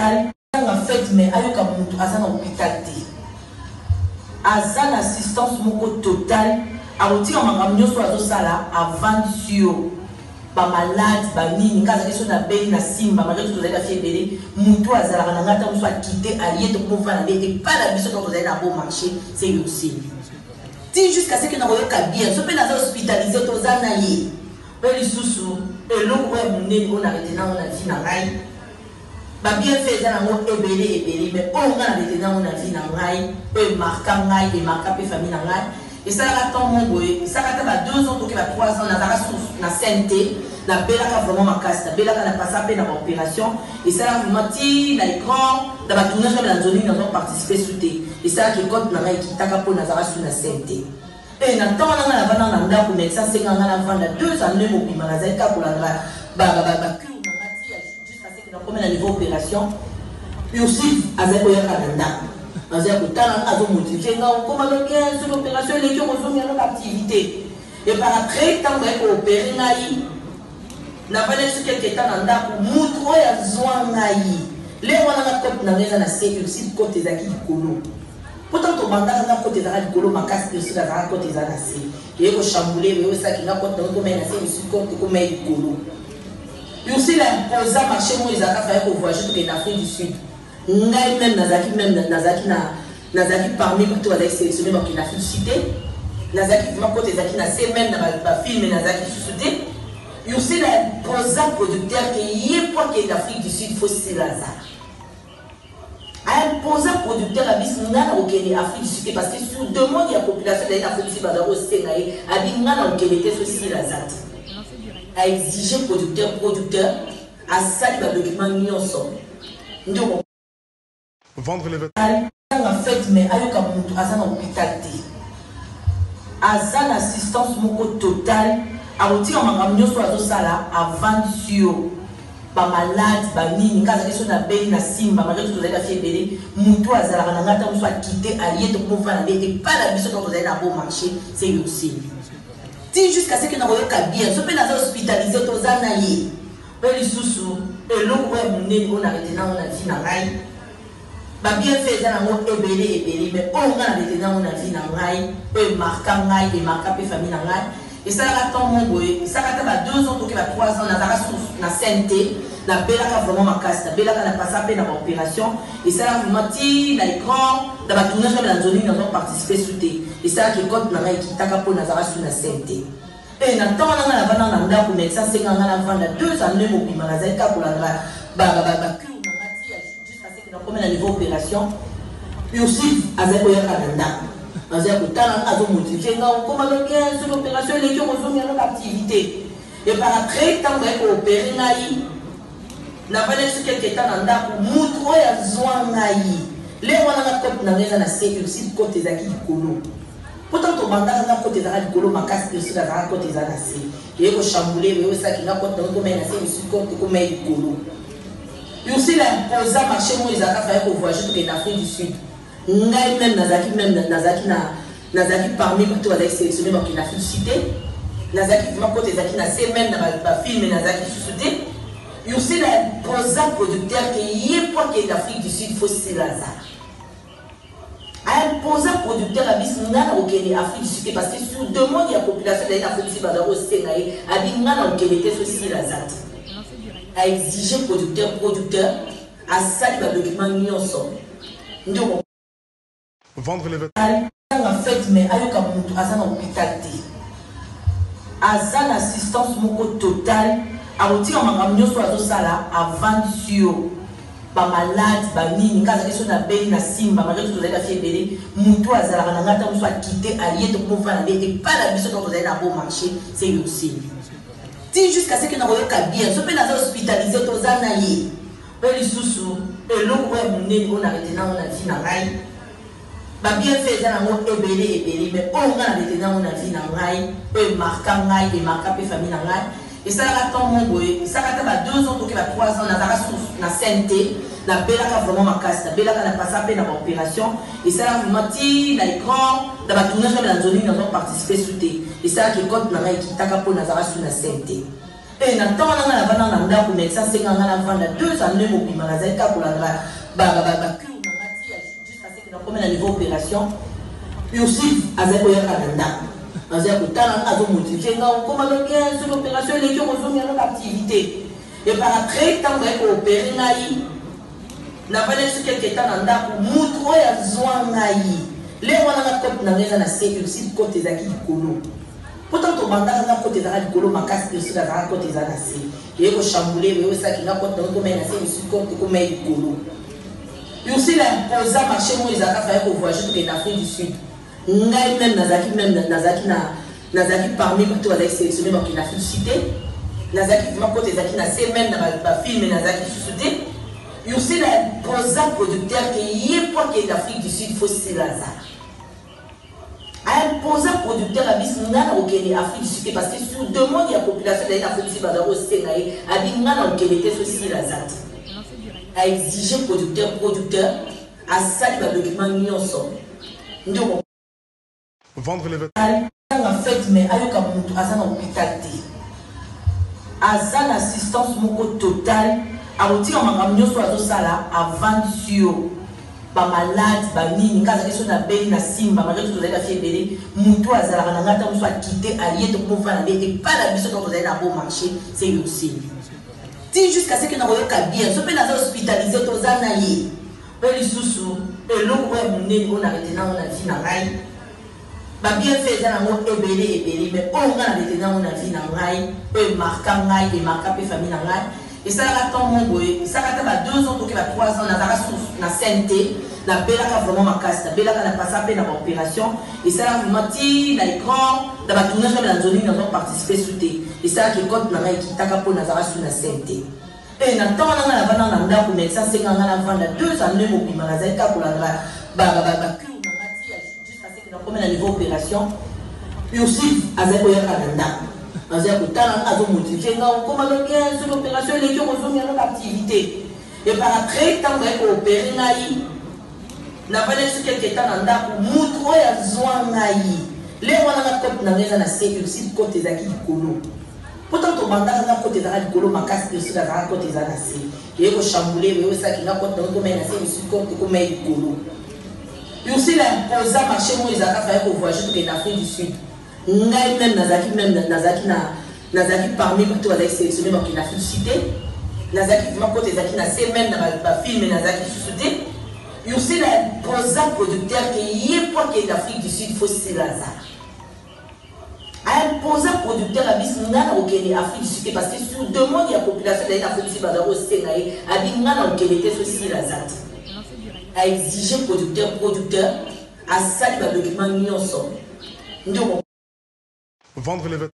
En fait, mais ayoka mutu aza na hôpital te. Aza na assistance moko totale. Aotika makambo nyonso azosala avant sur ba malade ba nini ngaza keso na beni na simba malgré tout ça fait belé mutu azala na ngata muso quitter allié de pouvoir aller et pas la biso quand vous allez na bon marché c'est aussi. Ti jusqu'à ce que na koyoka bien so pe na hospitalisé to zana yi. Pe lisusu eloko wa munene on arrêté na on a vie na ngai. Ba bien fait dans mo ebele mais on a arrêté na on a vie na ngai pe marquant ngai et marquant pe famille na ngai. Et ça a tant mon boy, ça a 2 ans, 3 ans, na santé, na belaka vraiment ma casse, na belaka na passé après dans l'opération, et ça a vraiment tiré na l'écran, dans la tournage de la zone, nous avons participé sous thé, et ça a qui compte na qui taka pour Nazara sous la santé. Et na temps on a la vente dans pour médecin, c'est quand on a la vente de 2 années au piment, la zaïka pour la cure, on a jusqu'à ce que nous prenions à niveau opération, et aussi à Zakoya Canada. Nous avons motivé, nous avons commandé sur l'opération, les gens ont mis en activité. Et par après, tant qu'on a opéré, nous avons fait quelques temps dans le monde, nous avons besoin de les gens qui ont été en aussi côté de Kolo. Pourtant, on a un côté de Kolo, ma casse aussi dans un côté de la et on chamboulé, mais ça qui n'a pas de côté de Kolo. Et aussi, l'imposant marché, où ils ont fait pour voyager en Afrique du Sud. Ngai même Nazaki parmi tout avec sélectionné dans la cité Nazaki vraiment côté Nazaki na c'est même dans la film Nazaki sous-souté il y a aussi un producteur qui est pour que l'Afrique du Sud faut c'est Lazare un posant producteur à Bisnana au Kenya Afrique du Sud parce que sur demande la population de l'Afrique du Sud va au Sénégal à Bisnana au Kenya était aussi Lazare à exiger producteur à ça le document mis ensemble vendre les vêtements. En fait, mais ayoka mutu aza na hôpital te. Aza na assistance moko totale. Aotika makambo nyonso azosala avant sur ba malade ba nini ngaza keso na beni na simba malgré tout ça fait belé mutu azala na ngata muso quitter allié de pouvoir aller et pas la biso quand vous allez na bon marché c'est aussi. Ti jusqu'à ce que na koyoka bien so pe na hospitalisé to zana yi. Pe lisusu eloko wa munene on arrêté na on a vie na ngai. Ba bien fait dans mo ebele mais on a arrêté na on a vie na ngai pe marquant ngai et marquant pe famille na ngai et ça a tant mon boy ça a 2 ans 3 ans na santé na belaka vraiment ma casse na belaka na passé après dans l'opération et ça a vraiment tiré na l'écran dans la tournage de la zone nous avons participé sous thé et ça qui compte na qui taka pour Nazara sous la santé et na temps on a la vente dans pour médecin c'est quand on a la vente de 2 années au piment la zaïka pour la cure on a niveau opération et aussi à Zakoya Canada. Nous avons motivé, nous avons commandé sur l'opération, les gens ont mis en activité. Et par après, tant qu'on a opéré, nous avons fait quelques temps dans le monde, nous avons besoin de les gens qui ont été en aussi côté de Kolo. Pourtant, on a un côté de Kolo, ma casse aussi dans un côté de la et on chamboulé, mais ça qui n'a pas de côté de Kolo. Il y a aussi l'imposant marché où ils ont fait pour voyager en Afrique du Sud. Ngai même Nazaki parmi tout avec sélectionné dans la cité Nazaki vraiment côté Nazaki na c'est même dans la film Nazaki sous-souté il y a aussi l'imposant producteur qui est pour que l'Afrique du Sud faut c'est Lazare imposant producteur à Bisnana au Kenya Afrique du Sud parce que sur demande la population de l'Afrique du Sud va au Sénégal à Bisnana au Kenya était aussi Lazare à exiger producteur à ça le document mis ensemble. Vendre les vêtements. En fait, mais ayoka mutu aza na hôpital te. Aza na assistance moko totale. Aotika makambo nyonso azosala avant sur ba malade ba nini ngaza keso na beni na simba malgré tout ça fait belé mutu azala na ngata muso quitter allié de pouvoir aller et pas la biso quand vous allez na bon marché c'est aussi. Ti jusqu'à ce que nous voyons bien, ce que nous avons hospitalisé tous les années, et lisusu eloko wa munene on a arrêté na on a vie na ngai. Ba bien fait dans mo ebele mais on a arrêté na on a vie na ngai, pe marquant ngai et marquant pe famille na ngai. Et ça a tant mon boy, ça a 2 ans 3 ans na santé, na belaka vraiment ma casse, na belaka na passé après dans l'opération et ça a vraiment tiré na l'écran dans la tournage de la zone nous avons participé sous thé et ça qui compte na qui taka pour Nazara sous la santé. Et na temps on a la vente dans médecin c'est quand on a vendre 2 années au bima la zeka pour la cure jusqu'à ce que nous commence à niveau opération et aussi avec le Canada avec le talent à vous motiver comment le bien sur l'opération les qui ont besoin de l'activité et par après tant qu'on opérer naï na pas laissé quelques temps dans la moutro ya zwa naï les wana na côté na ngeza na c'est aussi côté zaki kolo. Pourtant, tu as côté de la colo, ma casse de la côté de la nation. Et vous chambouler, mais ça qui n'a pas de comme un assez, je compte comme un colo. Et aussi, l'imposant marché, moi, ils ont fait pour voyager en Afrique du Sud. N'aïe même Nazaki parmi tout avec sélectionné dans une Afrique du Sud. Nazaki, ma côté Nazaki, n'a c'est même dans ma film, Nazaki sous-sud. Et aussi, l'imposant producteur qui est pour que l'Afrique du Sud faut se lazare. Imposant producteur à Bismana au Kenya, Afrique du Sud, parce que sur demande de la population de l'Afrique du Sud, à Bismana au Kenya, c'est aussi la ZAT. À exiger producteur, à ça, le document Nyonso. Vendre les vêtements. En fait, mais avec un hôpital, à ça, l'assistance totale, à retirer un camion sur la sala, à vendre sur. Ba malade ba nini ngaza keso na bei na simba malade to zaida fiebele mutu azala na ngata muso akite allié to pouvoir na et pas la biso to zaida bon marché c'est aussi ti jusqu'à ce que na royoka bien so pe na hospitalisé to zana yi pe lisusu e longo e munene on arrêté na on a vie na ngai ba bien fait za na mo ebele mais on nga arrêté na on a vie na ngai e marka ngai et marka pe famille na ngai. Et ça a tant mon boy, ça a 2 ans, 3 ans, na santé, na belaka vraiment ma casse, na belaka na passé à la opération, et ça a vraiment tiré l'écran, dans la tournée sur la zone, nous avons participé sous thé. Et ça a qui compte na qui taka pour Nazara sur la santé. Et na temps on a la vente dans médecin, c'est quand on a vendre 2 années au bima la zeka pour la cure jusqu'à ce que nous commence à niveau opération, et aussi avec le Canada. Avec le talent à vous motiver comment le bien sur l'opération les qui ont besoin de l'activité et par après tant qu'on opérer naï n'a pas laissé quelques temps dans la moutro ya zwa naï les wana na côté na ngeza na c'est aussi côté zaki kolo. Pourtant tu mandas na côté de la colo ma casse de la côté de la nation et vous chambouler mais ça qui n'a pas de comme un assez, je compte comme un colo. Et aussi l'imposant marché moi ils ont fait pour voyager en Afrique du Sud. N'aïe même Nazaki parmi tout avec sélectionné dans une Afrique du Sud. Nazaki, ma côté Nazaki, c'est même dans ma film Nazaki sous-sud. Et aussi l'imposant producteur qui est pour que l'Afrique du Sud faut se lazare. Imposant producteur à Bismana au Kenya, Afrique du Sud, parce que sur demande de la population de l'Afrique du Sud, à Bismana au Kenya, c'est aussi lazare. À exiger producteur, à ça, le document Nyonso. Vendre les vêtements.